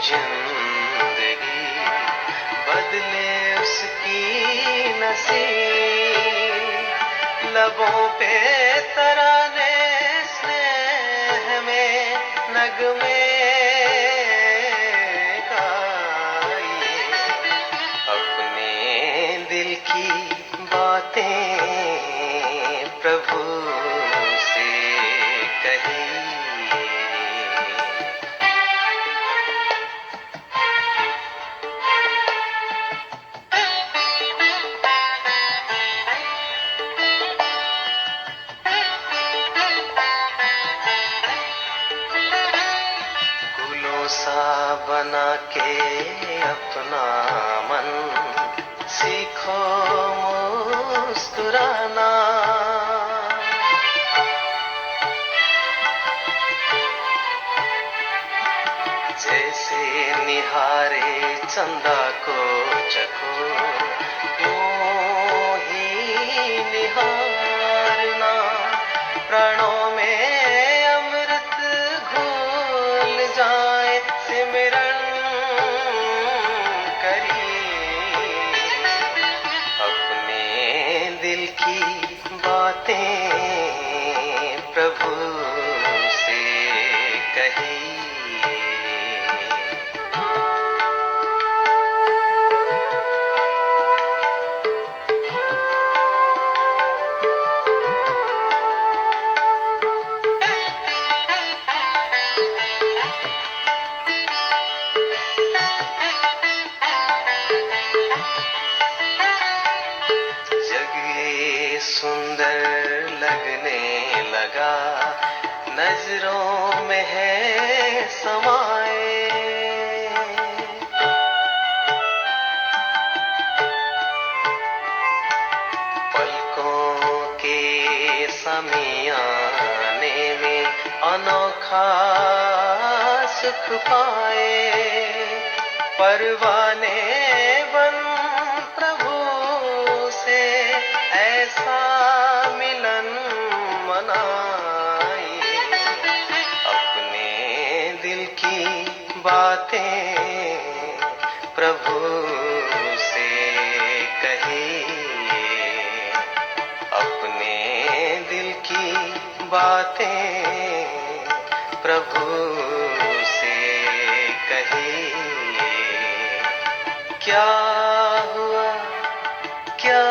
जिंदगी बदले उसकी नसीब। लबों पे तराने स्नेह में नगमे गाए, अपने दिल की बातें प्रभु से कहिए। गुलों सा बना के अपना मन सीखो मुस्कुराना। जैसे निहारे चंदा को चको यूं ही निहारना। प्राणों में अमृत घुल जाए सिमरन करिए, अपने दिल की बातें प्रभु से कहिए। सुंदर लगने लगा नजरों में है समाए। पलकों के समियाने में अनोखा सुख पाए। परवाने बन प्रभु से ऐसा मिलन मनाए, अपने दिल की बातें प्रभु से कहिए। अपने दिल की बातें प्रभु से कहिए। क्या हुआ क्या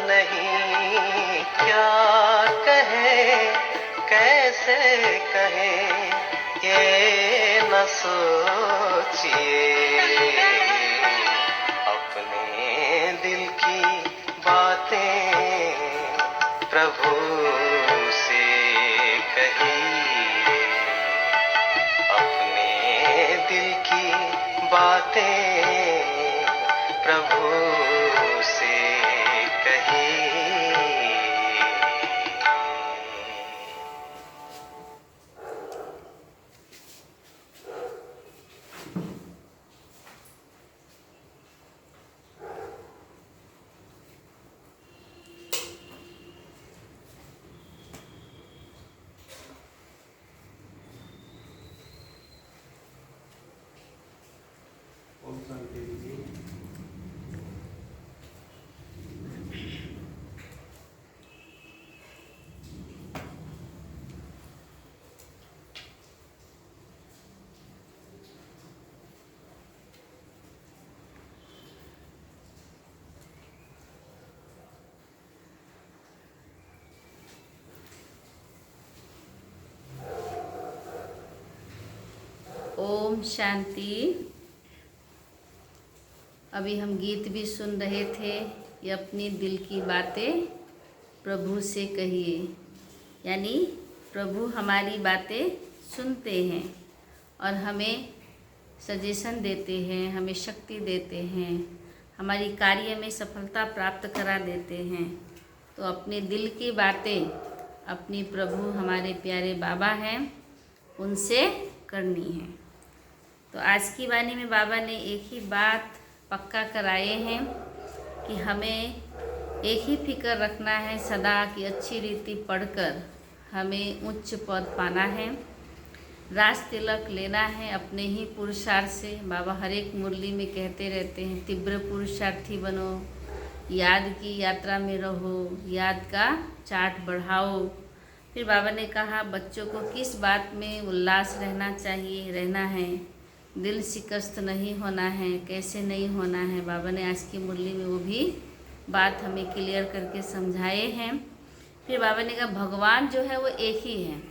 नहीं, क्या कहे कैसे कहे ये न सोचिए। अपने दिल की बातें प्रभु से कहिए। अपने दिल की बातें प्रभु से कहिए। ओम शांति जी। ओम शांति। अभी हम गीत भी सुन रहे थे, ये अपनी दिल की बातें प्रभु से कहिए। यानी प्रभु हमारी बातें सुनते हैं और हमें सजेशन देते हैं, हमें शक्ति देते हैं, हमारी कार्य में सफलता प्राप्त करा देते हैं। तो अपने दिल की बातें अपनी प्रभु हमारे प्यारे बाबा हैं उनसे करनी है। तो आज की वाणी में बाबा ने एक ही बात पक्का कराए हैं कि हमें एक ही फिक्र रखना है सदा कि अच्छी रीति पढ़कर हमें उच्च पद पाना है। राज तिलक लेना है अपने ही पुरुषार्थ से। बाबा हर एक मुरली में कहते रहते हैं, तीव्र पुरुषार्थी बनो, याद की यात्रा में रहो, याद का चार्ट बढ़ाओ। फिर बाबा ने कहा बच्चों को किस बात में उल्लास रहना है, दिल शिकस्त नहीं होना है, कैसे नहीं होना है। बाबा ने आज की मुरली में वो भी बात हमें क्लियर करके समझाए हैं। फिर बाबा ने कहा भगवान जो है वो एक ही है,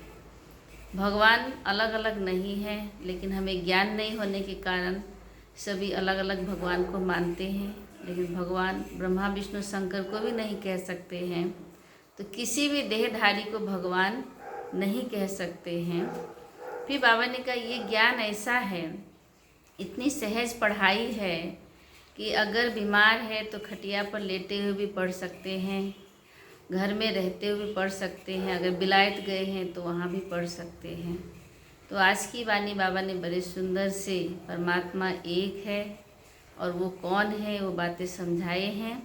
भगवान अलग अलग नहीं है, लेकिन हमें ज्ञान नहीं होने के कारण सभी अलग अलग भगवान को मानते हैं। लेकिन भगवान ब्रह्मा विष्णु शंकर को भी नहीं कह सकते हैं, तो किसी भी देहधारी को भगवान नहीं कह सकते हैं। फिर बाबा ने कहा ये ज्ञान ऐसा है, इतनी सहज पढ़ाई है कि अगर बीमार है तो खटिया पर लेटे हुए भी पढ़ सकते हैं, घर में रहते हुए भी पढ़ सकते हैं, अगर बिलायत गए हैं तो वहाँ भी पढ़ सकते हैं। तो आज की वाणी बाबा ने बड़े सुंदर से परमात्मा एक है और वो कौन है वो बातें समझाए हैं।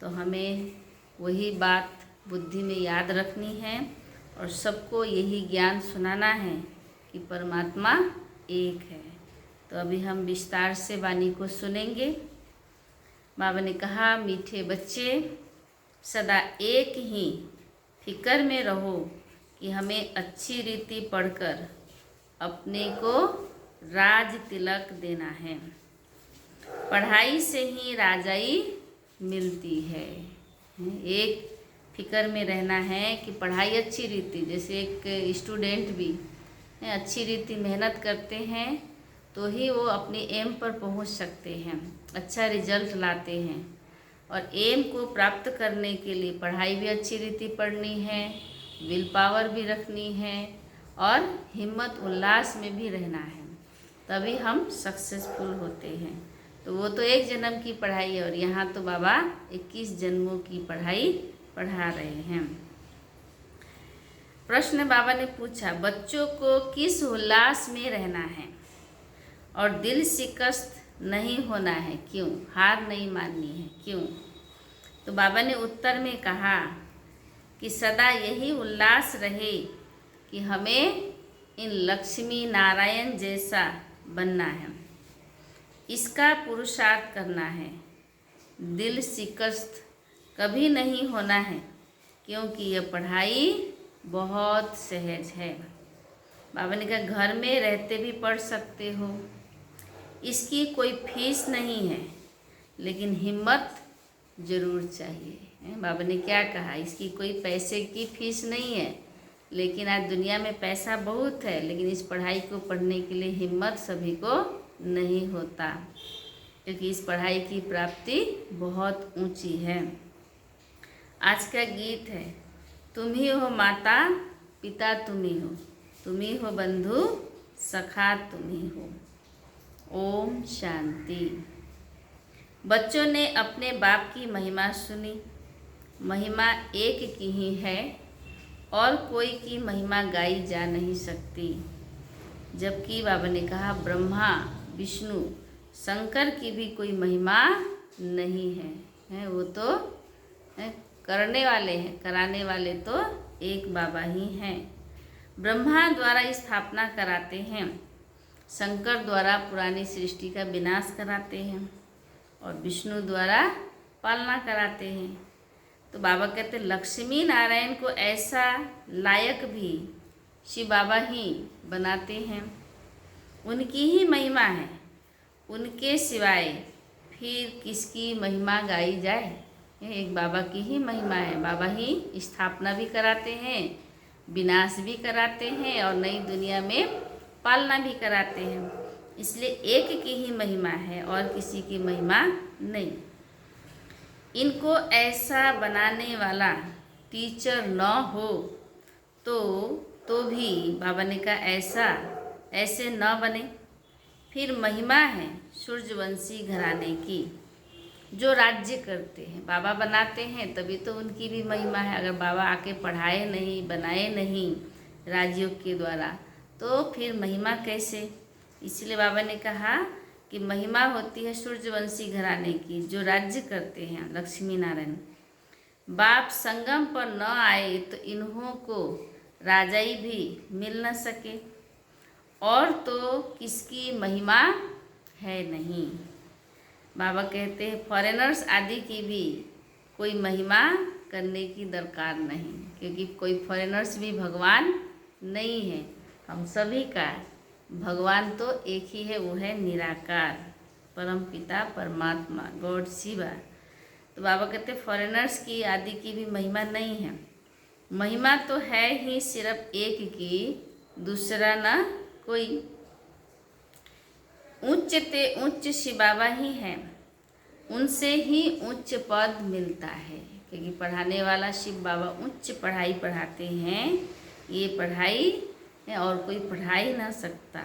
तो हमें वही बात बुद्धि में याद रखनी है और सबको यही ज्ञान सुनाना है कि परमात्मा एक है। तो अभी हम विस्तार से वाणी को सुनेंगे। बाबा ने कहा मीठे बच्चे सदा एक ही फिक्र में रहो कि हमें अच्छी रीति पढ़कर अपने को राज तिलक देना है। पढ़ाई से ही राजाई मिलती है। एक फिक्र में रहना है कि पढ़ाई अच्छी रीति, जैसे एक स्टूडेंट भी अच्छी रीति मेहनत करते हैं तो ही वो अपनी एम पर पहुंच सकते हैं, अच्छा रिजल्ट लाते हैं। और एम को प्राप्त करने के लिए पढ़ाई भी अच्छी रीति पढ़नी है, विल पावर भी रखनी है और हिम्मत उल्लास में भी रहना है, तभी हम सक्सेसफुल होते हैं। तो वो तो एक जन्म की पढ़ाई है और यहाँ तो बाबा 21 जन्मों की पढ़ाई पढ़ा रहे हैं। प्रश्न बाबा ने पूछा बच्चों को किस उल्लास में रहना है और दिल शिकस्त नहीं होना है, क्यों? हार नहीं माननी है, क्यों? तो बाबा ने उत्तर में कहा कि सदा यही उल्लास रहे कि हमें इन लक्ष्मी नारायण जैसा बनना है, इसका पुरुषार्थ करना है। दिल शिकस्त कभी नहीं होना है क्योंकि यह पढ़ाई बहुत सहज है। बाबा ने कहा घर में रहते भी पढ़ सकते हो, इसकी कोई फीस नहीं है, लेकिन हिम्मत ज़रूर चाहिए। बाबा ने क्या कहा, इसकी कोई पैसे की फीस नहीं है, लेकिन आज दुनिया में पैसा बहुत है, लेकिन इस पढ़ाई को पढ़ने के लिए हिम्मत सभी को नहीं होता, क्योंकि इस पढ़ाई की प्राप्ति बहुत ऊंची है। आज का गीत है, तुम ही हो माता पिता तुम ही हो बंधु सखा तुम ही हो। ओम शांति। बच्चों ने अपने बाप की महिमा सुनी। महिमा एक की ही है और कोई की महिमा गाई जा नहीं सकती। जबकि बाबा ने कहा ब्रह्मा विष्णु शंकर की भी कोई महिमा नहीं है, वो तो करने वाले हैं, कराने वाले तो एक बाबा ही हैं। ब्रह्मा द्वारा स्थापना कराते हैं, शंकर द्वारा पुरानी सृष्टि का विनाश कराते हैं और विष्णु द्वारा पालना कराते हैं। तो बाबा कहते लक्ष्मी नारायण को ऐसा लायक भी शिव बाबा ही बनाते हैं, उनकी ही महिमा है, उनके सिवाय फिर किसकी महिमा गाई जाए? एक बाबा की ही महिमा है। बाबा ही स्थापना भी कराते हैं, विनाश भी कराते हैं और नई दुनिया में पालना भी कराते हैं। इसलिए एक की ही महिमा है और किसी की महिमा नहीं। इनको ऐसा बनाने वाला टीचर न हो तो भी बाबा ने कहा ऐसे न बने। फिर महिमा है सूर्यवंशी घराने की, जो राज्य करते हैं, बाबा बनाते हैं तभी तो उनकी भी महिमा है। अगर बाबा आके पढ़ाए नहीं, बनाए नहीं राजयोग के द्वारा, तो फिर महिमा कैसे? इसलिए बाबा ने कहा कि महिमा होती है सूर्यवंशी घराने की, जो राज्य करते हैं लक्ष्मी नारायण। बाप संगम पर न आए तो इन्हों को राजाई भी मिल न सके और तो किसकी महिमा है नहीं। बाबा कहते हैं फॉरेनर्स आदि की भी कोई महिमा करने की दरकार नहीं, क्योंकि कोई फॉरेनर्स भी भगवान नहीं है। हम सभी का भगवान तो एक ही है, वो है निराकार परम पिता परमात्मा गॉड शिवा। तो बाबा कहते फॉरेनर्स की आदि की भी महिमा नहीं है। महिमा तो है ही सिर्फ एक की, दूसरा ना कोई। उच्च ते उच्च शिव बाबा ही है, उनसे ही उच्च पद मिलता है, क्योंकि पढ़ाने वाला शिव बाबा उच्च पढ़ाई पढ़ाते हैं। ये पढ़ाई है और कोई पढ़ा ही ना सकता,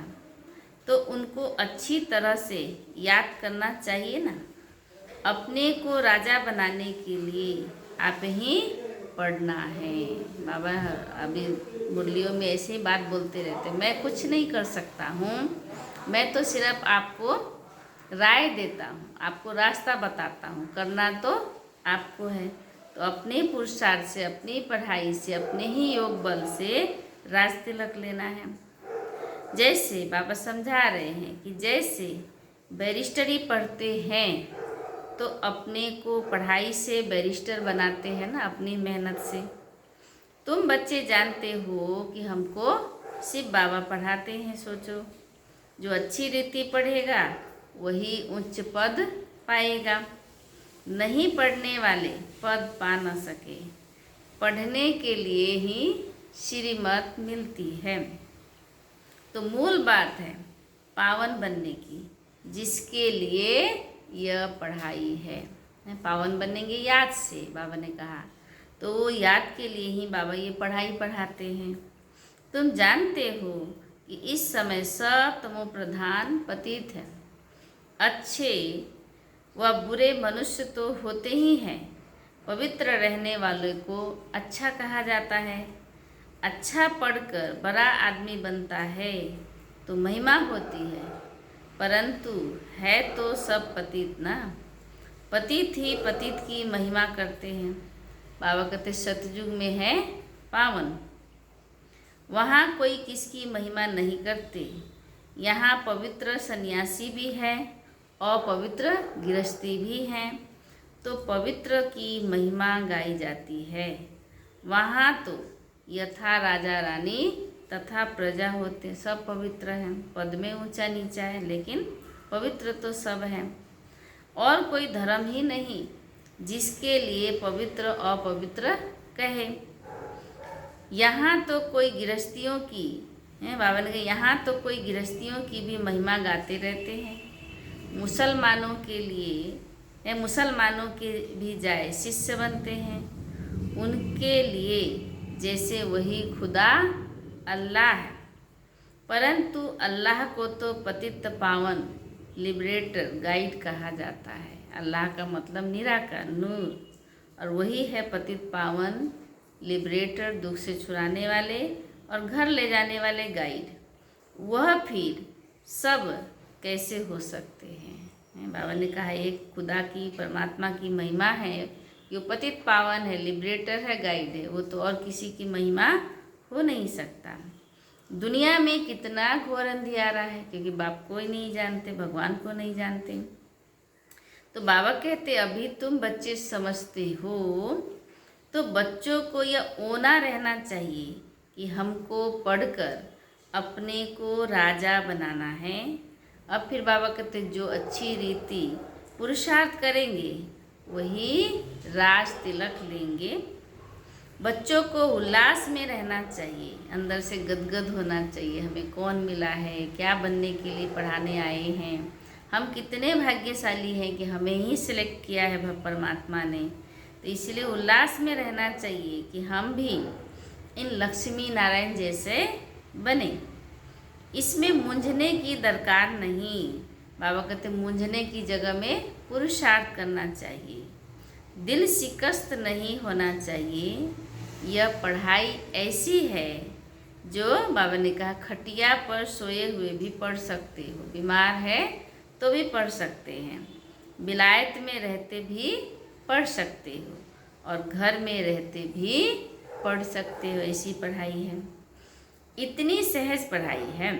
तो उनको अच्छी तरह से याद करना चाहिए ना। अपने को राजा बनाने के लिए आप ही पढ़ना है। बाबा अभी मुरलियों में ऐसे ही बात बोलते रहते, मैं कुछ नहीं कर सकता हूँ, मैं तो सिर्फ आपको राय देता हूँ, आपको रास्ता बताता हूँ, करना तो आपको है। तो अपने पुरुषार्थ से, अपनी पढ़ाई से, अपने ही योग बल से राज तिलक लेना है। जैसे बाबा समझा रहे हैं कि जैसे बैरिस्टरी पढ़ते हैं तो अपने को पढ़ाई से बैरिस्टर बनाते हैं ना, अपनी मेहनत से। तुम बच्चे जानते हो कि हमको शिव बाबा पढ़ाते हैं। सोचो, जो अच्छी रीति पढ़ेगा वही उच्च पद पाएगा, नहीं पढ़ने वाले पद पा न सके। पढ़ने के लिए ही श्रीमत मिलती है। तो मूल बात है पावन बनने की, जिसके लिए यह पढ़ाई है। पावन बनेंगे याद से, बाबा ने कहा, तो वो याद के लिए ही बाबा ये पढ़ाई पढ़ाते हैं। तुम जानते हो कि इस समय सब तमो प्रधान पतित है। अच्छे व बुरे मनुष्य तो होते ही हैं। पवित्र रहने वाले को अच्छा कहा जाता है। अच्छा पढ़कर बड़ा आदमी बनता है तो महिमा होती है, परंतु है तो सब पतित ना। पतित ही पतित की महिमा करते हैं। बाबा कहते सतयुग में है पावन, वहाँ कोई किसकी महिमा नहीं करते। यहाँ पवित्र सन्यासी भी है और पवित्र गृहस्थी भी हैं, तो पवित्र की महिमा गाई जाती है। वहाँ तो यथा राजा रानी तथा प्रजा होते, सब पवित्र हैं। पद में ऊंचा नीचा है, लेकिन पवित्र तो सब हैं। और कोई धर्म ही नहीं जिसके लिए पवित्र अपवित्र कहे। यहाँ तो कोई गृहस्थियों की है, बाबा ने कहा यहाँ तो कोई गृहस्थियों की भी महिमा गाते रहते हैं। मुसलमानों के लिए मुसलमानों के भी जाए शिष्य बनते हैं, उनके लिए जैसे वही खुदा अल्लाह है। परंतु अल्लाह को तो पतित पावन लिबरेटर गाइड कहा जाता है। अल्लाह का मतलब निराकार नूर, और वही है पतित पावन लिबरेटर, दुख से छुड़ाने वाले और घर ले जाने वाले गाइड। वह फिर सब कैसे हो सकते हैं? बाबा ने कहा एक खुदा की परमात्मा की महिमा है कि वो पतित पावन है, लिबरेटर है, गाइड है। वो तो और किसी की महिमा हो नहीं सकता। दुनिया में कितना घोर अंधियारा है, क्योंकि बाप को ही नहीं जानते, भगवान को नहीं जानते। तो बाबा कहते अभी तुम बच्चे समझते हो, तो बच्चों को यह ओना रहना चाहिए कि हमको पढ़कर अपने को राजा बनाना है। अब फिर बाबा कहते जो अच्छी रीति पुरुषार्थ करेंगे वही राज तिलक लेंगे। बच्चों को उल्लास में रहना चाहिए, अंदर से गदगद होना चाहिए। हमें कौन मिला है, क्या बनने के लिए पढ़ाने आए हैं, हम कितने भाग्यशाली हैं कि हमें ही सिलेक्ट किया है परमात्मा ने। तो इसलिए उल्लास में रहना चाहिए कि हम भी इन लक्ष्मी नारायण जैसे बने। इसमें मूंझने की दरकार नहीं। बाबा कहते मूंझने की जगह में पुरुषार्थ करना चाहिए, दिल शिकस्त नहीं होना चाहिए। यह पढ़ाई ऐसी है जो बाबा ने कहा खटिया पर सोए हुए भी पढ़ सकते हो, बीमार है तो भी पढ़ सकते हैं, विलायत में रहते भी पढ़ सकते हो और घर में रहते भी पढ़ सकते हो। ऐसी पढ़ाई है, इतनी सहज पढ़ाई है।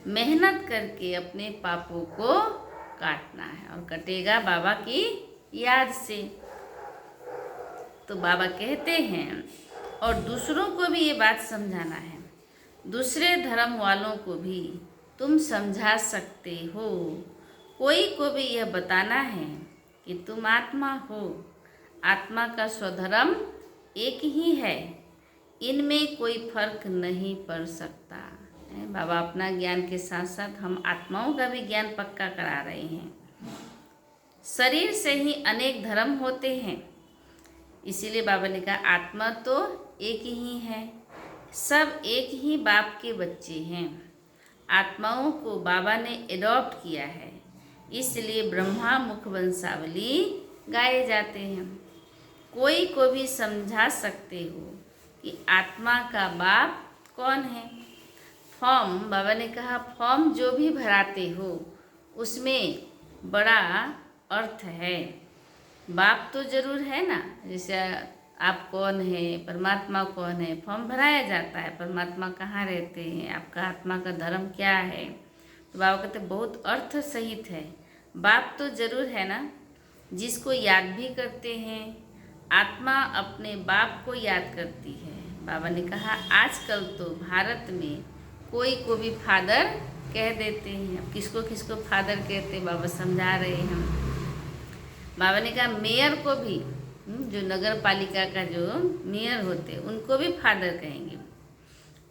मेहनत करके अपने पापों को काटना है, और कटेगा बाबा की याद से। तो बाबा कहते हैं, और दूसरों को भी ये बात समझाना है, दूसरे धर्म वालों को भी तुम समझा सकते हो। कोई को भी यह बताना है कि तुम आत्मा हो, आत्मा का स्वधर्म एक ही है, इनमें कोई फर्क नहीं पड़ सकता। बाबा अपना ज्ञान के साथ साथ हम आत्माओं का भी ज्ञान पक्का करा रहे हैं। शरीर से ही अनेक धर्म होते हैं, इसीलिए बाबा ने कहा आत्मा तो एक ही है, सब एक ही बाप के बच्चे हैं। आत्माओं को बाबा ने एडॉप्ट किया है, इसलिए ब्रह्मा मुख वंशावली गाए जाते हैं। कोई को भी समझा सकते हो कि आत्मा का बाप कौन है। फॉर्म, बाबा ने कहा फॉर्म जो भी भराते हो उसमें बड़ा अर्थ है। बाप तो जरूर है ना, जैसे आप कौन है, परमात्मा कौन है, फॉर्म भराया जाता है, परमात्मा कहाँ रहते हैं, आपका आत्मा का धर्म क्या है। तो बाबा कहते बहुत अर्थ सहित है। बाप तो जरूर है ना, जिसको याद भी करते हैं। आत्मा अपने बाप को याद करती है। बाबा ने कहा आजकल तो भारत में कोई को भी फादर कह देते हैं। अब किसको किसको फादर कहते हैं बाबा समझा रहे हैं हम। बाबा ने कहा मेयर को भी, जो नगर पालिका का जो मेयर होते उनको भी फादर कहेंगे,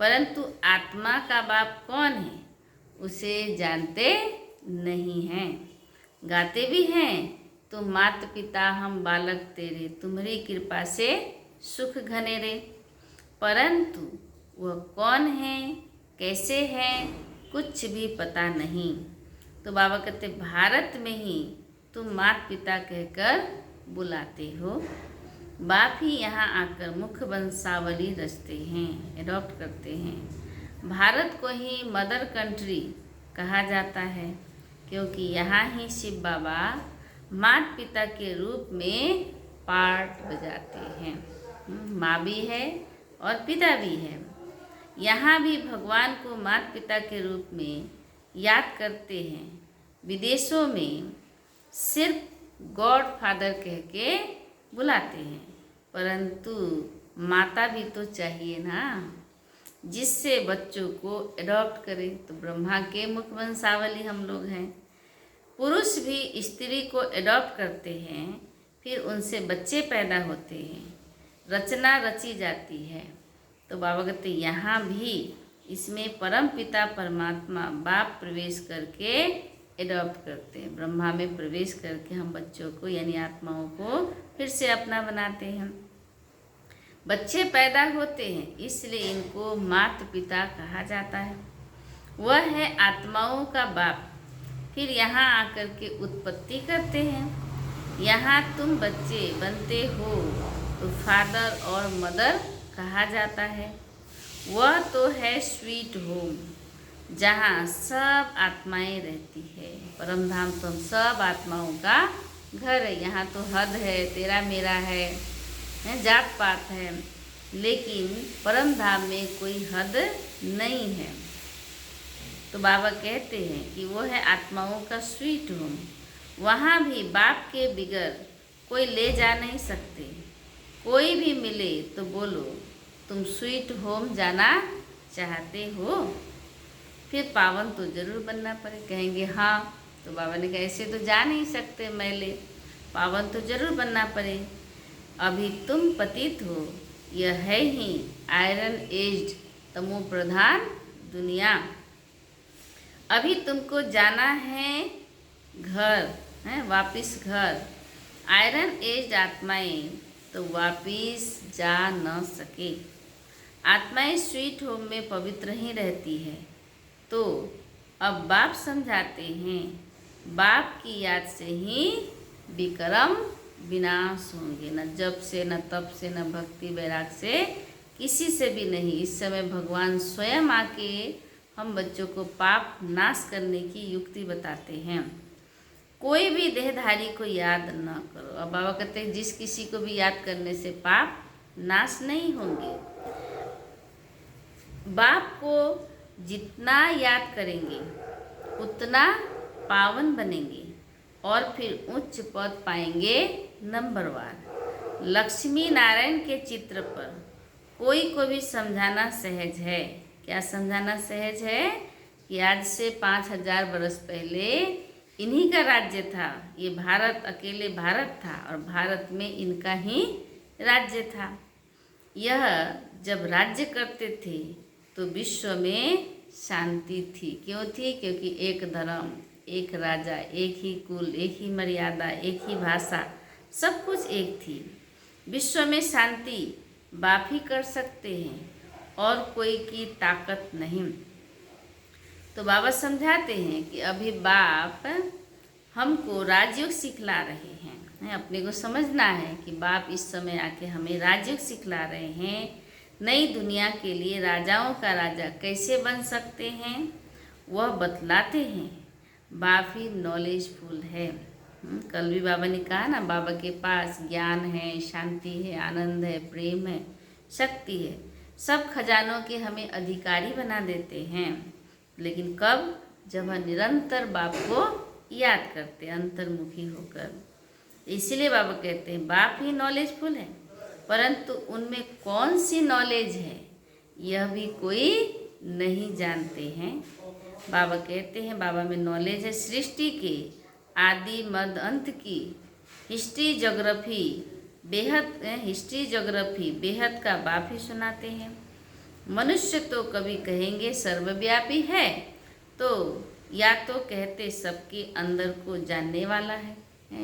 परंतु आत्मा का बाप कौन है उसे जानते नहीं हैं। गाते भी हैं, तुम माता पिता हम बालक तेरे, तुम्हारी कृपा से सुख घने रे, परंतु वह कौन है, कैसे है, कुछ भी पता नहीं। तो बाबा कहते भारत में ही तुम माता पिता कहकर बुलाते हो, बाप ही यहाँ आकर मुख वंशावली रचते हैं, एडॉप्ट करते हैं। भारत को ही मदर कंट्री कहा जाता है, क्योंकि यहाँ ही शिव बाबा माता पिता के रूप में पार्ट बजाते हैं। माँ भी है और पिता भी है। यहाँ भी भगवान को माता पिता के रूप में याद करते हैं। विदेशों में सिर्फ गॉड फादर कह के बुलाते हैं, परंतु माता भी तो चाहिए ना, जिससे बच्चों को एडॉप्ट करे। तो ब्रह्मा के मुख वंशावली हम लोग हैं। पुरुष भी स्त्री को एडॉप्ट करते हैं, फिर उनसे बच्चे पैदा होते हैं, रचना रची जाती है। तो बाबा कहते यहाँ भी इसमें परम पिता परमात्मा बाप प्रवेश करके एडॉप्ट करते हैं। ब्रह्मा में प्रवेश करके हम बच्चों को यानी आत्माओं को फिर से अपना बनाते हैं। बच्चे पैदा होते हैं, इसलिए इनको माता पिता कहा जाता है। वह है आत्माओं का बाप। फिर यहाँ आकर के उत्पत्ति करते हैं। यहाँ तुम बच्चे बनते हो तो फादर और मदर कहा जाता है। वह तो है स्वीट होम, जहाँ सब आत्माएं रहती है। परम धाम तो हम सब आत्माओं का घर है। यहाँ तो हद है, तेरा मेरा है, जात पात है, लेकिन परम धाम में कोई हद नहीं है। तो बाबा कहते हैं कि वो है आत्माओं का स्वीट होम। वहाँ भी बाप के बिगर कोई ले जा नहीं सकते। कोई भी मिले तो बोलो तुम स्वीट होम जाना चाहते हो, फिर पावन तो जरूर बनना पड़े। कहेंगे हाँ, तो बाबा ने कहा ऐसे तो जा नहीं सकते मैले, पावन तो जरूर बनना पड़े। अभी तुम पतित हो, यह है ही आयरन एज्ड तमो प्रधान दुनिया। अभी तुमको जाना है घर, है वापिस घर। आयरन एज्ड आत्माएं तो वापिस जा न सके। आत्माएं स्वीट होम में पवित्र ही रहती है। तो अब बाप समझाते हैं, बाप की याद से ही विक्रम विनाश होंगे। न जप से, न तप से, न भक्ति वैराग से, किसी से भी नहीं। इस समय भगवान स्वयं आके हम बच्चों को पाप नाश करने की युक्ति बताते हैं। कोई भी देहधारी को याद न करो। अब बाबा कहते हैं जिस किसी को भी याद करने से पाप नाश नहीं होंगे। बाप को जितना याद करेंगे उतना पावन बनेंगे और फिर उच्च पद पाएंगे नंबरवार। लक्ष्मी नारायण के चित्र पर कोई को भी समझाना सहज है। क्या समझाना सहज है कि आज से 5000 वर्ष पहले इन्हीं का राज्य था। ये भारत अकेले भारत था और भारत में इनका ही राज्य था। यह जब राज्य करते थे तो विश्व में शांति थी। क्यों थी? क्योंकि एक धर्म, एक राजा, एक ही कुल, एक ही मर्यादा, एक ही भाषा, सब कुछ एक थी। विश्व में शांति बाप ही कर सकते हैं और कोई की ताकत नहीं। तो बाबा समझाते हैं कि अभी बाप हमको राजयोग सिखला रहे हैं। अपने को समझना है कि बाप इस समय आके हमें राजयोग सिखला रहे हैं। नई दुनिया के लिए राजाओं का राजा कैसे बन सकते हैं वह बतलाते हैं। बाप ही नॉलेजफुल है। कल भी बाबा ने कहा ना, बाबा के पास ज्ञान है, शांति है, आनंद है, प्रेम है, शक्ति है। सब खजानों के हमें अधिकारी बना देते हैं। लेकिन कब? जब हम निरंतर बाप को याद करते, अंतर्मुखी होकर। इसीलिए बाबा कहते हैं बाप ही नॉलेजफुल है, परंतु उनमें कौन सी नॉलेज है यह भी कोई नहीं जानते हैं। बाबा कहते हैं बाबा में नॉलेज है सृष्टि के आदि मध्य अंत की। हिस्ट्री ज्योग्राफी बेहद का बाप ही सुनाते हैं। मनुष्य तो कभी कहेंगे सर्वव्यापी है, तो या तो कहते सबके अंदर को जानने वाला है।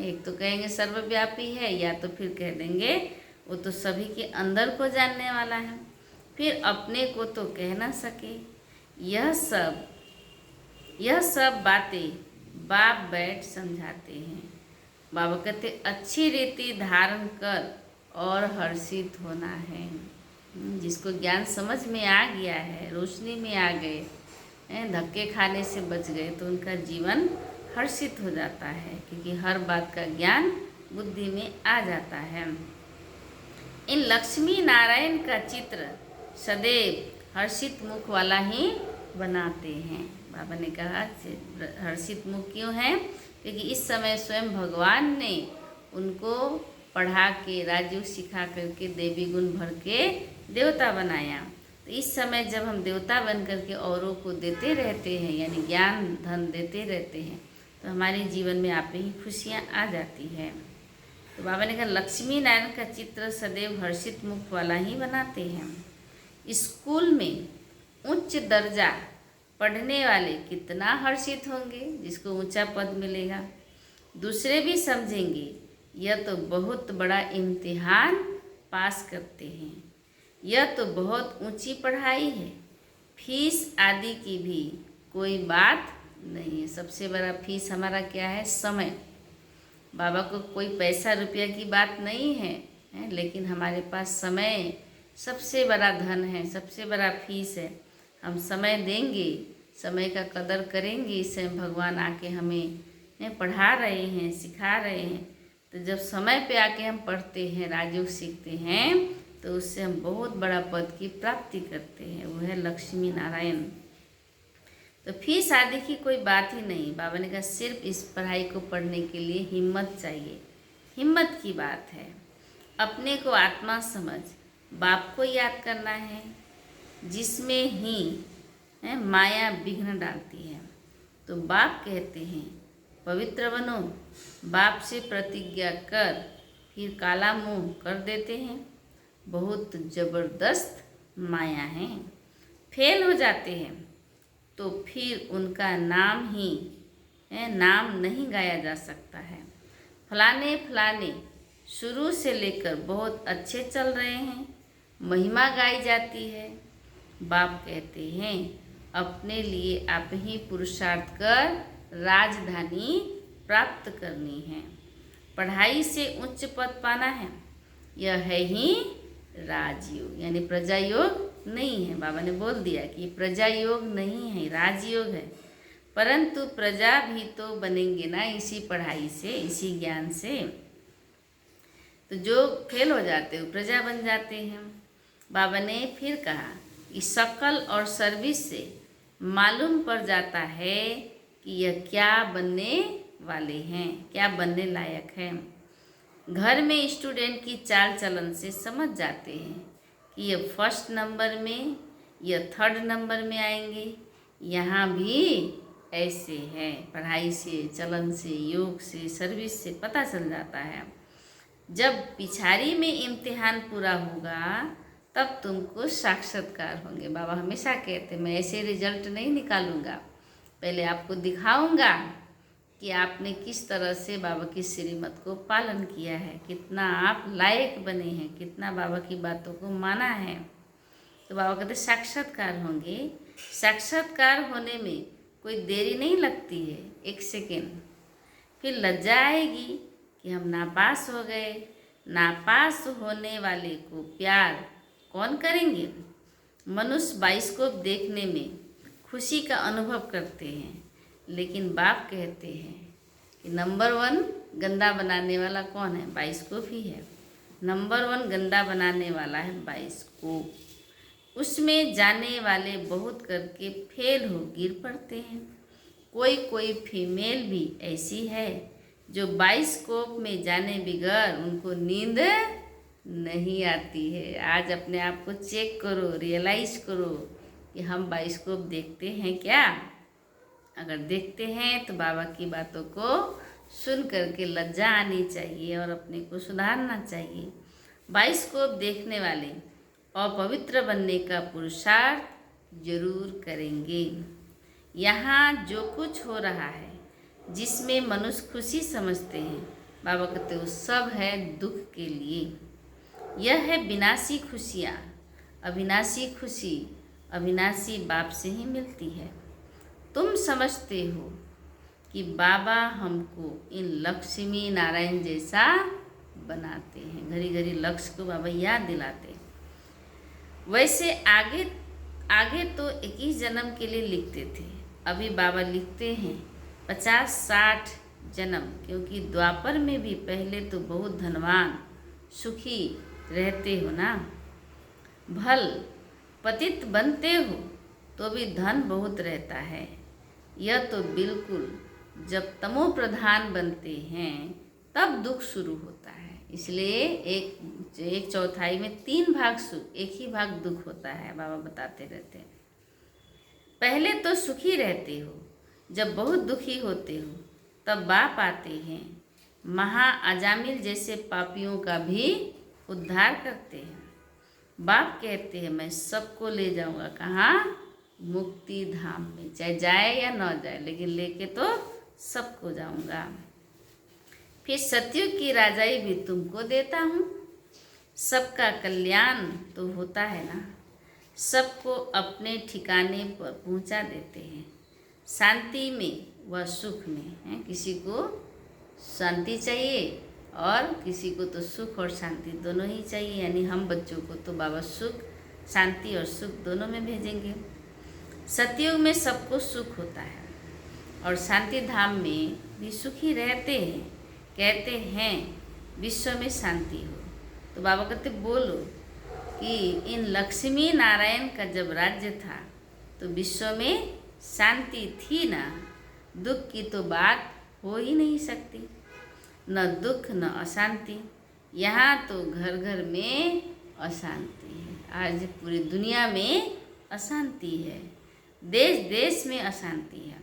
एक तो कहेंगे सर्वव्यापी है, या तो फिर कह देंगे वो तो सभी के अंदर को जानने वाला है। फिर अपने को तो कह ना सके। यह सब बातें बाप बैठ समझाते हैं। बाबा कहते अच्छी रीति धारण कर और हर्षित होना है। जिसको ज्ञान समझ में आ गया है, रोशनी में आ गए, धक्के खाने से बच गए, तो उनका जीवन हर्षित हो जाता है, क्योंकि हर बात का ज्ञान बुद्धि में आ जाता है। इन लक्ष्मी नारायण का चित्र सदैव हर्षित मुख वाला ही बनाते हैं। बाबा ने कहा हर्षित मुख क्यों है? क्योंकि इस समय स्वयं भगवान ने उनको पढ़ा के, राजयोग सिखा करके, देवी गुण भर के देवता बनाया। तो इस समय जब हम देवता बन करके औरों को देते रहते हैं, यानी ज्ञान धन देते रहते हैं, तो हमारे जीवन में आप ही खुशियाँ आ जाती है। तो बाबा ने कहा लक्ष्मी नारायण का चित्र सदैव हर्षित मुख वाला ही बनाते हैं। स्कूल में उच्च दर्जा पढ़ने वाले कितना हर्षित होंगे, जिसको ऊंचा पद मिलेगा। दूसरे भी समझेंगे यह तो बहुत बड़ा इम्तिहान पास करते हैं, यह तो बहुत ऊंची पढ़ाई है। फीस आदि की भी कोई बात नहीं है। सबसे बड़ा फीस हमारा क्या है? समय। बाबा को कोई पैसा रुपया की बात नहीं है, लेकिन हमारे पास समय सबसे बड़ा धन है, सबसे बड़ा फीस है। हम समय देंगे, समय का कदर करेंगे। इससे भगवान आके हमें पढ़ा रहे हैं, सिखा रहे हैं। तो जब समय पे आके हम पढ़ते हैं, राजयोग सीखते हैं, तो उससे हम बहुत बड़ा पद की प्राप्ति करते हैं। वो है लक्ष्मी नारायण। तो फीस आदि की कोई बात ही नहीं। बाबा ने कहा सिर्फ इस पढ़ाई को पढ़ने के लिए हिम्मत चाहिए। हिम्मत की बात है। अपने को आत्मा समझ बाप को याद करना है, जिसमें ही माया विघ्न डालती है। तो बाप कहते हैं पवित्र बनो, बाप से प्रतिज्ञा कर, फिर काला मुंह कर देते हैं। बहुत जबरदस्त माया है। फेल हो जाते हैं तो फिर उनका नाम नहीं गाया जा सकता है। फलाने फलाने शुरू से लेकर बहुत अच्छे चल रहे हैं, महिमा गाई जाती है। बाप कहते हैं अपने लिए आप ही पुरुषार्थ कर राजधानी प्राप्त करनी है। पढ़ाई से उच्च पद पाना है, यह है ही राजयोग, यानी प्रजा योग नहीं है। बाबा ने बोल दिया कि प्रजा योग नहीं है, राजयोग है। परंतु प्रजा भी तो बनेंगे ना इसी पढ़ाई से, इसी ज्ञान से। तो जो फेल हो जाते हैं प्रजा बन जाते हैं। बाबा ने फिर कहा कि शकल और सर्विस से मालूम पड़ जाता है कि यह क्या बनने वाले हैं, क्या बनने लायक हैं। घर में स्टूडेंट की चाल चलन से समझ जाते हैं कि यह फर्स्ट नंबर में, यह थर्ड नंबर में आएंगे। यहाँ भी ऐसे है, पढ़ाई से, चलन से, योग से, सर्विस से पता चल जाता है। जब पिछाड़ी में इम्तिहान पूरा होगा तब तुमको साक्षात्कार होंगे। बाबा हमेशा कहते मैं ऐसे रिजल्ट नहीं निकालूंगा, पहले आपको दिखाऊंगा कि आपने किस तरह से बाबा की श्रीमत को पालन किया है, कितना आप लायक बने हैं, कितना बाबा की बातों को माना है। तो बाबा कहते साक्षात्कार होंगे। साक्षात्कार होने में कोई देरी नहीं लगती है, 1 सेकेंड। फिर लज्जा आएगी कि हम नापास हो गए। नापास होने वाले को प्यार कौन करेंगे? मनुष्य बाइस्कोप देखने में खुशी का अनुभव करते हैं, लेकिन बाप कहते हैं कि नंबर 1 गंदा बनाने वाला कौन है? बाइस्कोप ही है। नंबर 1 गंदा बनाने वाला है बाइस्कोप। उसमें जाने वाले बहुत करके फेल हो गिर पड़ते हैं। कोई फीमेल भी ऐसी है जो बाइस्कोप में जाने बगैर उनको नींद नहीं आती है। आज अपने आप को चेक करो, रियलाइज करो कि हम बाइस्कोप देखते हैं क्या? अगर देखते हैं तो बाबा की बातों को सुन करके लज्जा आनी चाहिए और अपने को सुधारना चाहिए। बाइस्कोप देखने वाले अपवित्र बनने का पुरुषार्थ जरूर करेंगे। यहाँ जो कुछ हो रहा है जिसमें मनुष्य खुशी समझते हैं, बाबा कहते वो सब है दुख के लिए। यह है विनाशी खुशियाँ। अविनाशी खुशी अविनाशी बाप से ही मिलती है। तुम समझते हो कि बाबा हमको इन लक्ष्मी नारायण जैसा बनाते हैं, घड़ी घड़ी लक्ष्य को बाबा याद दिलाते। वैसे आगे तो 21 जन्म के लिए लिखते थे, अभी बाबा लिखते हैं 50-60 जन्म, क्योंकि द्वापर में भी पहले तो बहुत धनवान सुखी रहते हो ना। भल पतित बनते हो तो भी धन बहुत रहता है। यह तो बिल्कुल जब तमो प्रधान बनते हैं तब दुख शुरू होता है। इसलिए एक चौथाई में 3 भाग सुख, 1 ही भाग दुख होता है। बाबा बताते रहते हैं पहले तो सुखी रहते हो, जब बहुत दुखी होते हो तब बाप आते हैं, महा अजामिल जैसे पापियों का भी उद्धार करते हैं। बाप कहते हैं मैं सबको ले जाऊंगा, कहाँ? मुक्ति धाम में, चाहे जाए या न जाए, लेकिन लेके तो सबको जाऊंगा। फिर सतयुग की राजाई भी तुमको देता हूँ। सबका कल्याण तो होता है ना, सबको अपने ठिकाने पर पहुँचा देते हैं, शांति में व सुख में है। किसी को शांति चाहिए और किसी को तो सुख और शांति दोनों ही चाहिए। यानी हम बच्चों को तो बाबा सुख, शांति और सुख दोनों में भेजेंगे। सतयुग में सबको सुख होता है और शांति धाम में भी सुखी रहते हैं। कहते हैं विश्व में शांति हो, तो बाबा कहते बोलो कि इन लक्ष्मी नारायण का जब राज्य था तो विश्व में शांति थी ना। दुख की तो बात हो ही नहीं सकती, न दुख न अशांति। यहाँ तो घर घर में अशांति है। आज पूरी दुनिया में अशांति है, देश देश में अशांति है,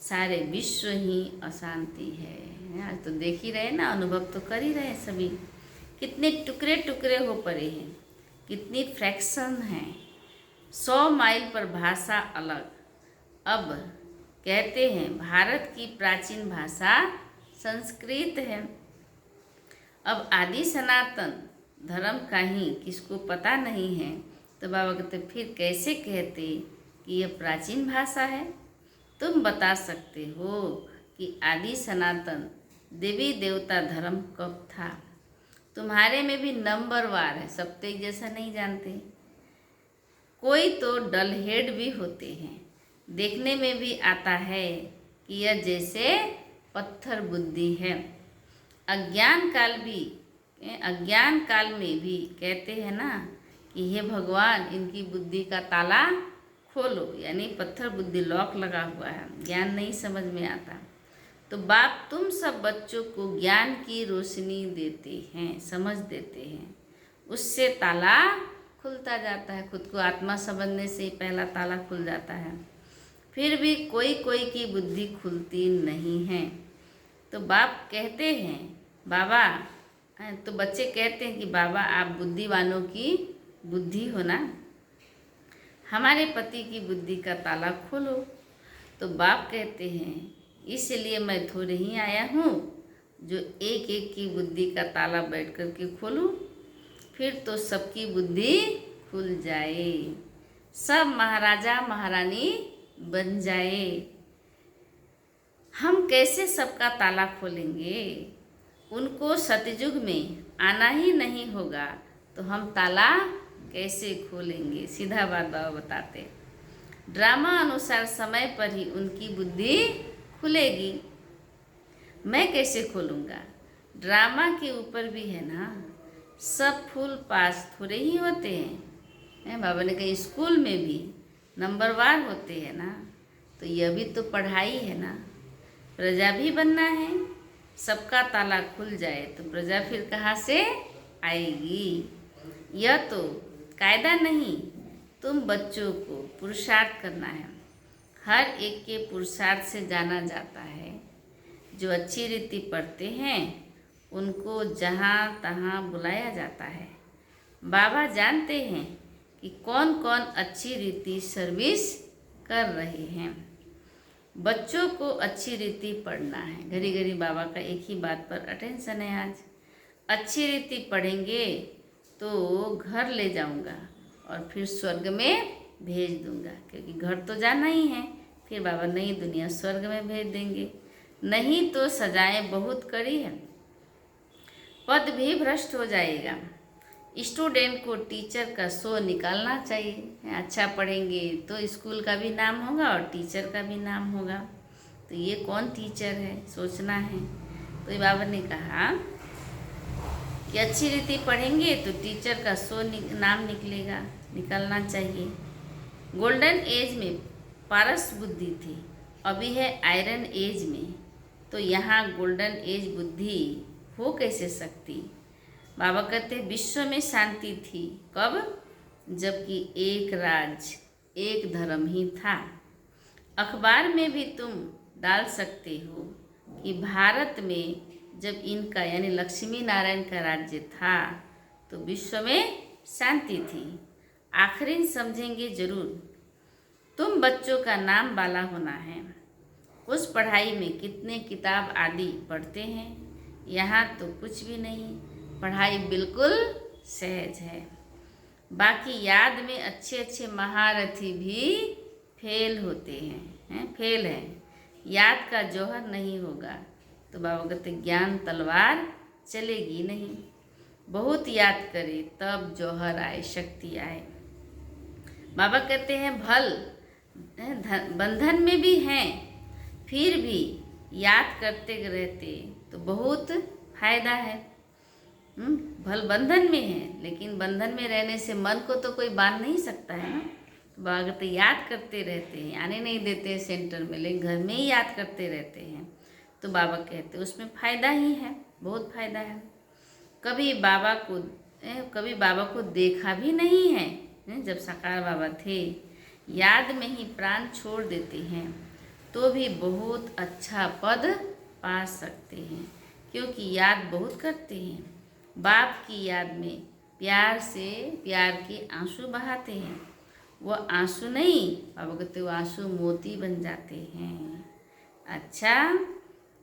सारे विश्व ही अशांति है। आज तो देख ही रहे ना, अनुभव तो कर ही रहे सभी। कितने टुकड़े टुकड़े हो पड़े हैं, कितनी फ्रैक्शन हैं। 100 माइल पर भाषा अलग। अब कहते हैं भारत की प्राचीन भाषा संस्कृत है। अब आदि सनातन धर्म का ही किसको पता नहीं है, तो बाबा कहते फिर कैसे कहते कि यह प्राचीन भाषा है? तुम बता सकते हो कि आदि सनातन देवी देवता धर्म कब था? तुम्हारे में भी नंबरवार है, सब तो एक जैसा नहीं जानते। कोई तो डल हेड भी होते हैं, देखने में भी आता है कि यह जैसे पत्थर बुद्धि है। अज्ञान काल में भी कहते हैं ना कि हे भगवान इनकी बुद्धि का ताला खोलो, यानी पत्थर बुद्धि लॉक लगा हुआ है, ज्ञान नहीं समझ में आता। तो बाप तुम सब बच्चों को ज्ञान की रोशनी देते हैं, समझ देते हैं, उससे ताला खुलता जाता है। खुद को आत्मा समझने से ही पहला ताला खुल जाता है। फिर भी कोई कोई की बुद्धि खुलती नहीं है। तो बाप कहते हैं बाबा, तो बच्चे कहते हैं कि बाबा आप बुद्धिवानों की बुद्धि हो ना, हमारे पति की बुद्धि का ताला खोलो। तो बाप कहते हैं इसलिए मैं थोड़े ही आया हूँ जो एक एक की बुद्धि का ताला बैठ कर के खोलूँ, फिर तो सबकी बुद्धि खुल जाए, सब महाराजा महारानी बन जाए। हम कैसे सबका ताला खोलेंगे? उनको सतयुग में आना ही नहीं होगा तो हम ताला कैसे खोलेंगे? सीधा बात बाबा बताते। ड्रामा अनुसार समय पर ही उनकी बुद्धि खुलेगी। मैं कैसे खोलूँगा? ड्रामा के ऊपर भी है ना, सब फुल पास थोड़े ही होते हैं। बाबा ने कहा स्कूल में भी नंबरवार होते हैं ना, तो यह भी तो पढ़ाई है ना, प्रजा भी बनना है। सबका ताला खुल जाए तो प्रजा फिर कहाँ से आएगी? यह तो कायदा नहीं, तुम बच्चों को पुरुषार्थ करना है। हर एक के पुरुषार्थ से जाना जाता है। जो अच्छी रीति पढ़ते हैं उनको जहाँ तहाँ बुलाया जाता है। बाबा जानते हैं कि कौन कौन अच्छी रीति सर्विस कर रहे हैं। बच्चों को अच्छी रीति पढ़ना है। घड़ी घड़ी बाबा का एक ही बात पर अटेंशन है आज। अच्छी रीति पढ़ेंगे तो घर ले जाऊंगा और फिर स्वर्ग में भेज दूंगा, क्योंकि घर तो जाना ही है। फिर बाबा नई दुनिया स्वर्ग में भेज देंगे। नहीं तो सजाएं बहुत कड़ी है, पद भी भ्रष्ट हो जाएगा। स्टूडेंट को टीचर का सो निकालना चाहिए। अच्छा पढ़ेंगे तो स्कूल का भी नाम होगा और टीचर का भी नाम होगा। तो ये कौन टीचर है, सोचना है। तो ये बाबा ने कहा कि अच्छी रीति पढ़ेंगे तो टीचर का सो नाम निकलेगा, निकलना चाहिए। गोल्डन एज में पारस बुद्धि थी, अभी है आयरन एज में। तो यहाँ गोल्डन एज बुद्धि हो कैसे सकती? बाबा कहते विश्व में शांति थी। कब? जबकि एक राज एक धर्म ही था। अखबार में भी तुम डाल सकते हो कि भारत में जब इनका यानी लक्ष्मी नारायण का राज्य था तो विश्व में शांति थी। आखिरी समझेंगे जरूर। तुम बच्चों का नाम वाला होना है। उस पढ़ाई में कितने किताब आदि पढ़ते हैं, यहाँ तो कुछ भी नहीं। पढ़ाई बिल्कुल सहज है। बाकी याद में अच्छे अच्छे महारथी भी फेल होते हैं, फेल हैं। याद का जौहर नहीं होगा तो बाबा कहते ज्ञान तलवार चलेगी नहीं। बहुत याद करे तब जौहर आए, शक्ति आए। बाबा कहते हैं भल बंधन में भी हैं, फिर भी याद करते रहते तो बहुत फायदा है। भल बंधन में है, लेकिन बंधन में रहने से मन को तो कोई बांध नहीं सकता है ना। तो बाबा तो याद करते रहते हैं, आने नहीं देते सेंटर में, लेकिन घर में ही याद करते रहते हैं। तो बाबा कहते उसमें फ़ायदा ही है, बहुत फ़ायदा है। कभी बाबा को देखा भी नहीं है। जब साकार बाबा थे, याद में ही प्राण छोड़ देते हैं तो भी बहुत अच्छा पद पा सकते हैं, क्योंकि याद बहुत करते हैं। बाप की याद में प्यार से प्यार के आंसू बहाते हैं। वो आंसू नहीं, बाबा कहते वो आंसू मोती बन जाते हैं। अच्छा,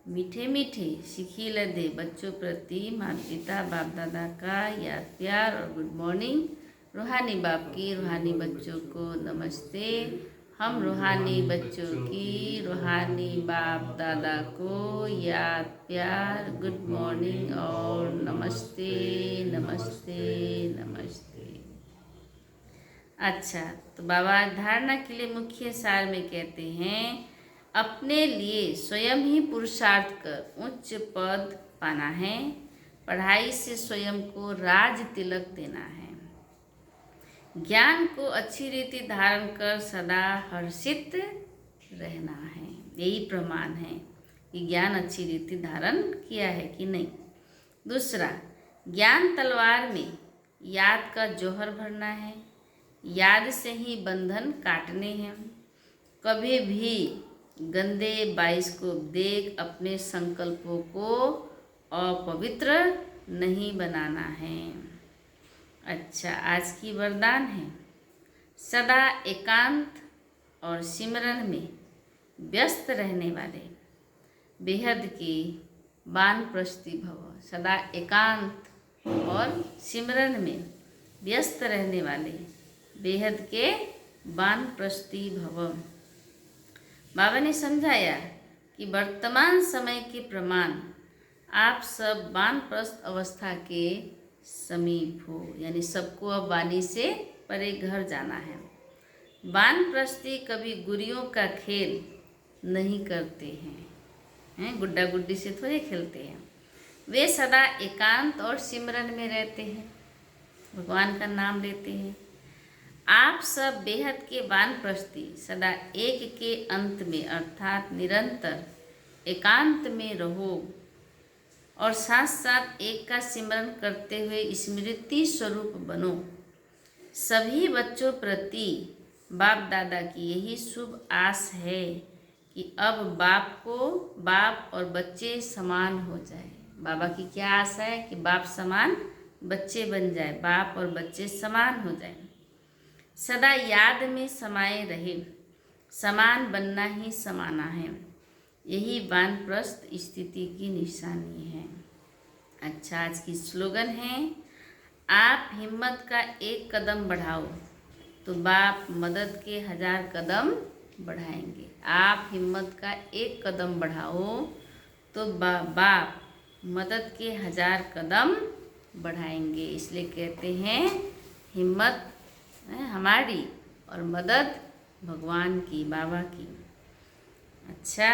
मीठे मीठे सिखी लदे बच्चों प्रति माता पिता बाप दादा का याद प्यार और गुड मॉर्निंग। रूहानी बाप की रूहानी बच्चों को नमस्ते। हम रूहानी बच्चों की रूहानी बाप दादा को याद प्यार गुड मॉर्निंग और नमस्ते नमस्ते नमस्ते। अच्छा, तो बाबा धारणा के लिए मुख्य सार में कहते हैं अपने लिए स्वयं ही पुरुषार्थ कर उच्च पद पाना है। पढ़ाई से स्वयं को राज तिलक देना है। ज्ञान को अच्छी रीति धारण कर सदा हर्षित रहना है। यही प्रमाण है कि ज्ञान अच्छी रीति धारण किया है कि नहीं। दूसरा, ज्ञान तलवार में याद का जौहर भरना है। याद से ही बंधन काटने हैं। कभी भी गंदे बाइस्कोप देख अपने संकल्पों को अपवित्र नहीं बनाना है। अच्छा, आज की वरदान है, सदा एकांत और सिमरन में व्यस्त रहने वाले बेहद के वानप्रस्थी भव। सदा एकांत और सिमरन में व्यस्त रहने वाले बेहद के वानप्रस्थी भव। बाबा ने समझाया कि वर्तमान समय के प्रमाण आप सब वानप्रस्थ अवस्था के समीप हो, यानी सबको अब वाणी से परे घर जाना है। वानप्रस्थी कभी गुरियों का खेल नहीं करते हैं, गुड्डा गुड्डी से थोड़े खेलते हैं। वे सदा एकांत और सिमरन में रहते हैं, भगवान का नाम लेते हैं। आप सब बेहद के वानप्रस्थी सदा एक के अंत में अर्थात निरंतर एकांत में रहो और साथ साथ एक का सिमरन करते हुए स्मृति स्वरूप बनो। सभी बच्चों प्रति बाप दादा की यही शुभ आस है कि अब बाप और बच्चे समान हो जाए। बाबा की क्या आशा है कि बाप समान बच्चे बन जाए, बाप और बच्चे समान हो जाए। सदा याद में समाये रहे, समान बनना ही समाना है। यही वानप्रस्थ स्थिति की निशानी है। अच्छा, आज की स्लोगन है, आप हिम्मत का एक कदम बढ़ाओ तो बाप मदद के 1000 कदम बढ़ाएंगे। आप हिम्मत का एक कदम बढ़ाओ तो बाप मदद के 1000 कदम बढ़ाएंगे। इसलिए कहते हैं हिम्मत हमारी और मदद भगवान की, बाबा की। अच्छा,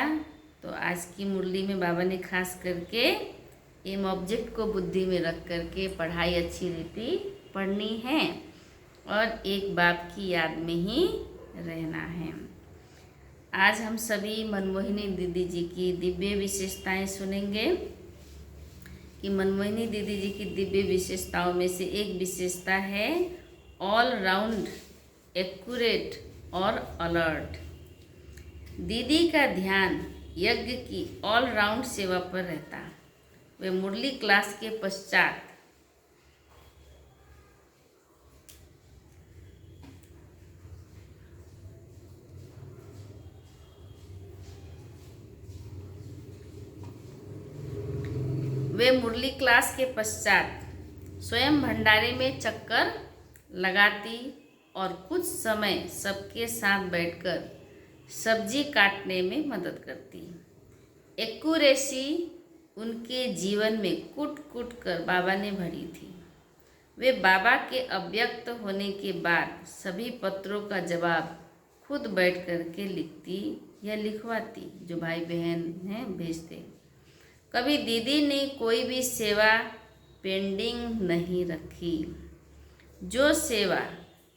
तो आज की मुरली में बाबा ने खास करके एम ऑब्जेक्ट को बुद्धि में रख करके पढ़ाई अच्छी रीति पढ़नी है और एक बाप की याद में ही रहना है। आज हम सभी मनमोहिनी दीदी जी की दिव्य विशेषताएं सुनेंगे कि मनमोहिनी दीदी जी की दिव्य विशेषताओं में से एक विशेषता है ऑल राउंड एक्यूरेट और अलर्ट। दीदी का ध्यान यज्ञ की ऑल राउंड सेवा पर रहता। वे मुरली क्लास के पश्चात स्वयं भंडारे में चक्कर लगाती और कुछ समय सबके साथ बैठकर सब्जी काटने में मदद करती। एक्यूरेसी उनके जीवन में कूट कूट कर बाबा ने भरी थी। वे बाबा के अव्यक्त होने के बाद सभी पत्रों का जवाब खुद बैठ कर के लिखती या लिखवाती, जो भाई बहन हैं भेजते। कभी दीदी ने कोई भी सेवा पेंडिंग नहीं रखी। जो सेवा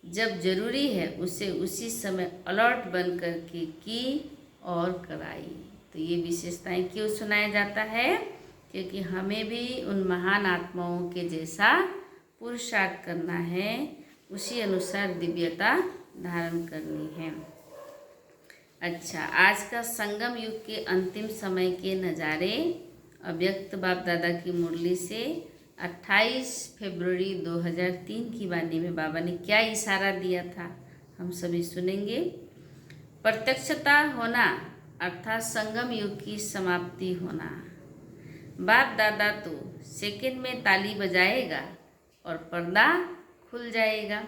जब जरूरी है उसे उसी समय अलर्ट बन कर के की और कराई। तो ये विशेषताएं क्यों सुनाया जाता है? क्योंकि हमें भी उन महान आत्माओं के जैसा पुरुषार्थ करना है, उसी अनुसार दिव्यता धारण करनी है। अच्छा, आज का संगम युग के अंतिम समय के नज़ारे अव्यक्त बाप दादा की मुरली से 28 फरवरी 2003 की वाणी में बाबा ने क्या इशारा दिया था, हम सभी सुनेंगे। प्रत्यक्षता होना अर्थात संगम युग की समाप्ति होना। बाप दादा तो सेकंड में ताली बजाएगा और पर्दा खुल जाएगा,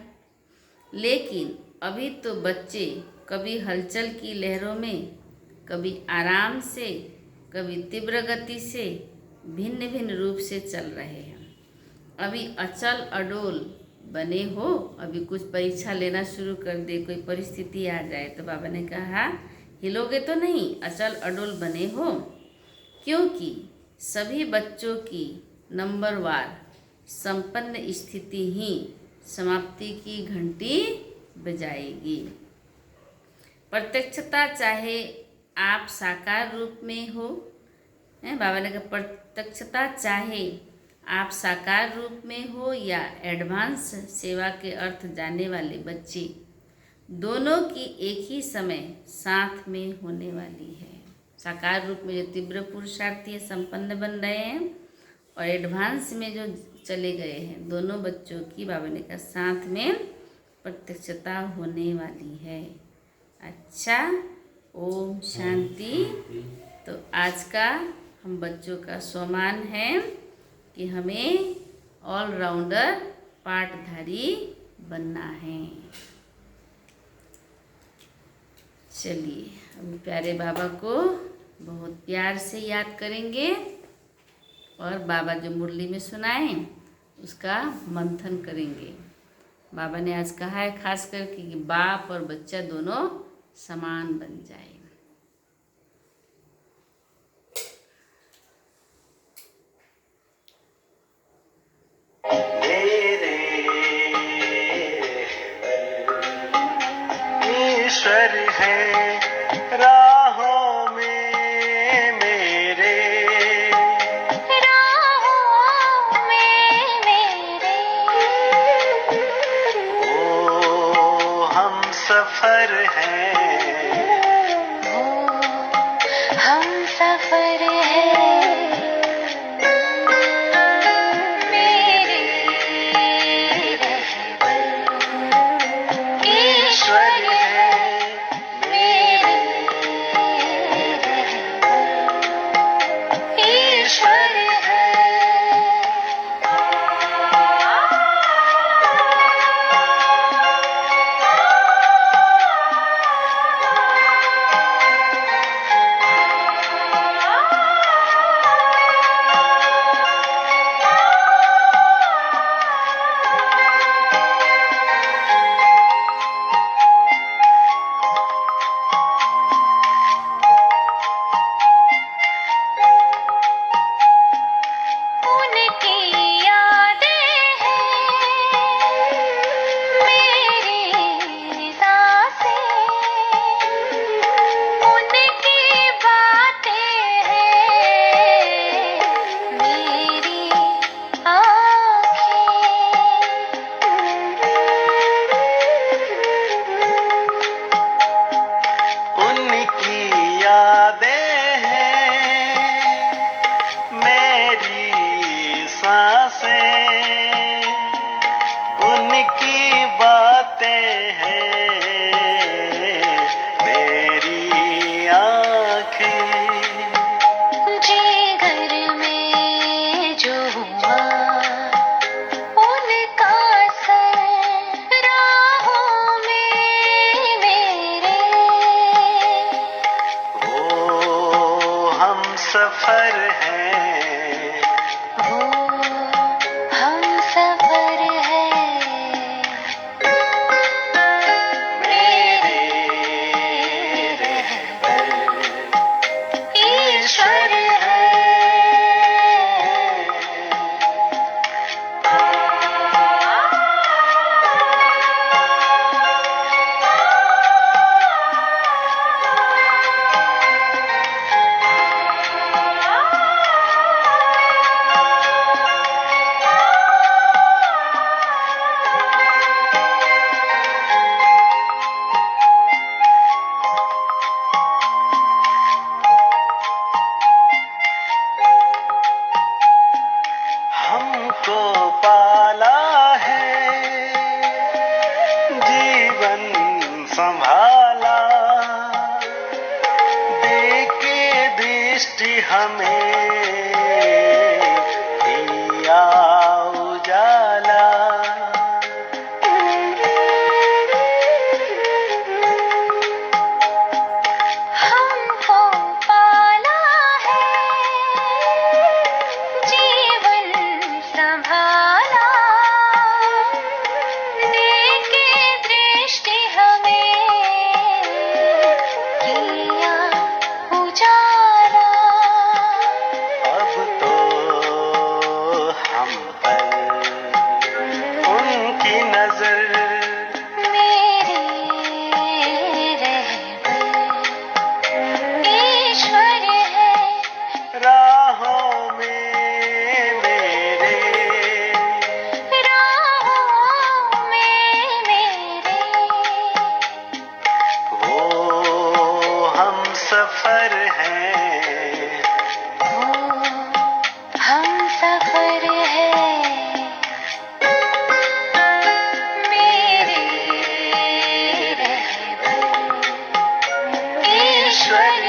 लेकिन अभी तो बच्चे कभी हलचल की लहरों में, कभी आराम से, कभी तीव्र गति से, भिन्न भिन्न रूप से चल रहे हैं। अभी अचल अडोल बने हो। अभी कुछ परीक्षा लेना शुरू कर दे, कोई परिस्थिति आ जाए तो बाबा ने कहा हिलोगे तो नहीं, अचल अडोल बने हो। क्योंकि सभी बच्चों की नंबरवार संपन्न स्थिति ही समाप्ति की घंटी बजाएगी। प्रत्यक्षता चाहे आप साकार रूप में हो, बाबा ने कहा प्रत्यक्षता चाहे आप साकार रूप में हो या एडवांस सेवा के अर्थ जानने वाले बच्चे, दोनों की एक ही समय साथ में होने वाली है। साकार रूप में जो तीव्र पुरुषार्थी संपन्न बन रहे हैं और एडवांस में जो चले गए हैं, दोनों बच्चों की बाबा ने कहा साथ में प्रत्यक्षता होने वाली है। अच्छा, ओम शांति। तो आज का हम बच्चों का सम्मान है कि हमें ऑलराउंडर पाठधारी बनना है। चलिए हम प्यारे बाबा को बहुत प्यार से याद करेंगे और बाबा जो मुरली में सुनाएं उसका मंथन करेंगे। बाबा ने आज कहा है खास करके कि बाप और बच्चा दोनों समान बन जाए। ईश्वर है राहों में मेरे, राहों में मेरे, ओ हम सफर हैं, वो हम सफर है। मेरे रहबर ईश्वर है, मेरे सफर हैं हम सफर है मेरे रहबर ईश्वर